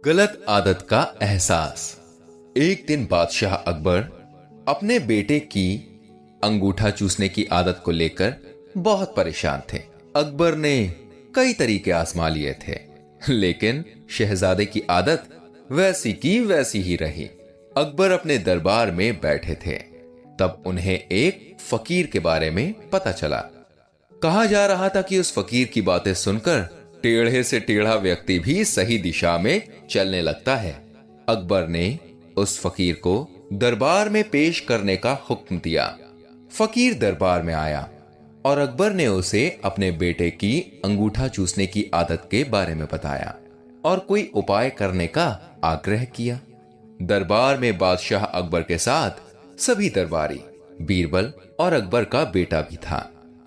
गलत आदत का एहसास। एक दिन बादशाह अकबर अपने बेटे की अंगूठा चूसने की आदत को लेकर बहुत परेशान थे। अकबर ने कई तरीके आजमा लिए थे, लेकिन शहजादे की आदत वैसी की वैसी ही रही। अकबर अपने दरबार में बैठे थे, तब उन्हें एक फकीर के बारे में पता चला। कहा जा रहा था कि उस फकीर की बातें सुनकर टेढ़े से टेढ़ा व्यक्ति भी सही दिशा में चलने लगता है। अकबर ने उस फकीर को दरबार में पेश करने का हुक्म दिया। फकीर दरबार में आया और अकबर ने उसे अपने बेटे की अंगूठा चूसने की आदत के बारे में बताया और कोई उपाय करने का आग्रह किया। दरबार में बादशाह अकबर के साथ सभी दरबारी, बीरबल और अकबर का बेटा भी था।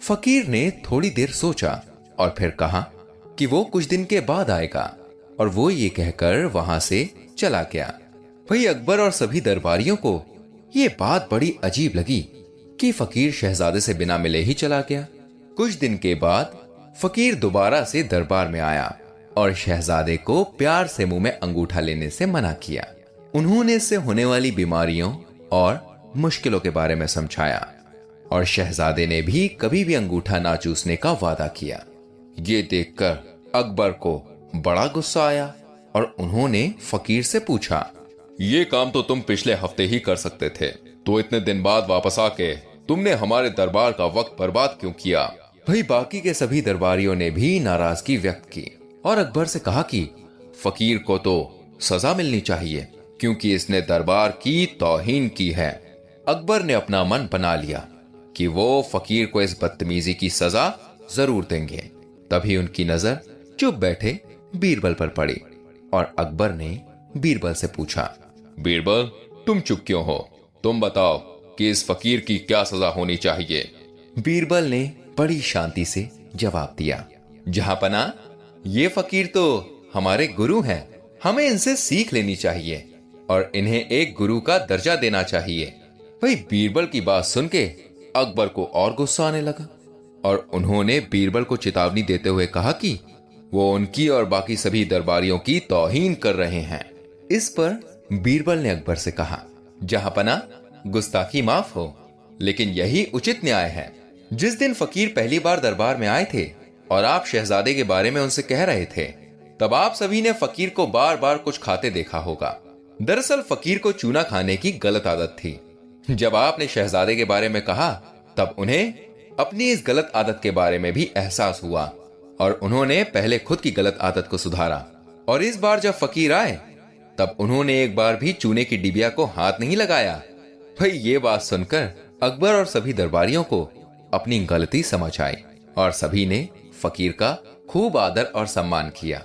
फकीर ने थोड़ी देर सोचा और फिर कहा कि वो कुछ दिन के बाद आएगा, और वो ये कहकर वहां से चला गया। भाई अकबर और सभी दरबारियों को ये बात बड़ी अजीब लगी कि फकीर शहजादे से बिना मिले ही चला गया। कुछ दिन के बाद फकीर दोबारा से दरबार में आया और शहजादे को प्यार से मुंह में अंगूठा लेने से मना किया। उन्होंने इससे होने वाली बीमारियों और मुश्किलों के बारे में समझाया और शहजादे ने भी कभी भी अंगूठा ना चूसने का वादा किया। ये देखकर अकबर को बड़ा गुस्सा आया और उन्होंने फकीर से पूछा, ये काम तो तुम पिछले हफ्ते ही कर सकते थे, तो इतने दिन बाद वापस आके तुमने हमारे दरबार का वक्त बर्बाद क्यों किया? भाई बाकी के सभी दरबारियों ने भी नाराजगी व्यक्त की और अकबर से कहा कि फकीर को तो सजा मिलनी चाहिए क्योंकि इसने दरबार की तौहीन की है। अकबर ने अपना मन बना लिया कि वो फकीर को इस बदतमीजी की सजा जरूर देंगे। तभी उनकी नजर चुप बैठे बीरबल पर पड़ी और अकबर ने बीरबल से पूछा, बीरबल तुम चुप क्यों हो? तुम बताओ कि इस फकीर की क्या सजा होनी चाहिए? बीरबल ने बड़ी शांति से जवाब दिया, जहांपना ये फकीर तो हमारे गुरु हैं, हमें इनसे सीख लेनी चाहिए और इन्हें एक गुरु का दर्जा देना चाहिए। भाई बीरबल की बात सुन के अकबर को और गुस्सा आने लगा और उन्होंने बीरबल को चेतावनी देते हुए कहा कि वो उनकी और बाकी सभी दरबारियों की तौहीन कर रहे हैं। इस पर बीरबल ने अकबर से कहा, जहांपना गुस्ताखी माफ हो, लेकिन यही उचित न्याय है। जिस दिन फकीर पहली बार दरबार में आए थे और आप शहजादे के बारे में उनसे कह रहे थे, तब आप सभी ने फकीर को बार बार कुछ खाते देखा होगा। दरअसल फकीर को चूना खाने की गलत आदत थी। जब आपने शहजादे के बारे में कहा, तब उन्हें अपनी इस गलत आदत के बारे में भी एहसास हुआ और उन्होंने पहले खुद की गलत आदत को सुधारा। और इस बार जब फकीर आए, तब उन्होंने एक बार भी चूने की डिबिया को हाथ नहीं लगाया। भाई ये बात सुनकर अकबर और सभी दरबारियों को अपनी गलती समझ आई और सभी ने फकीर का खूब आदर और सम्मान किया।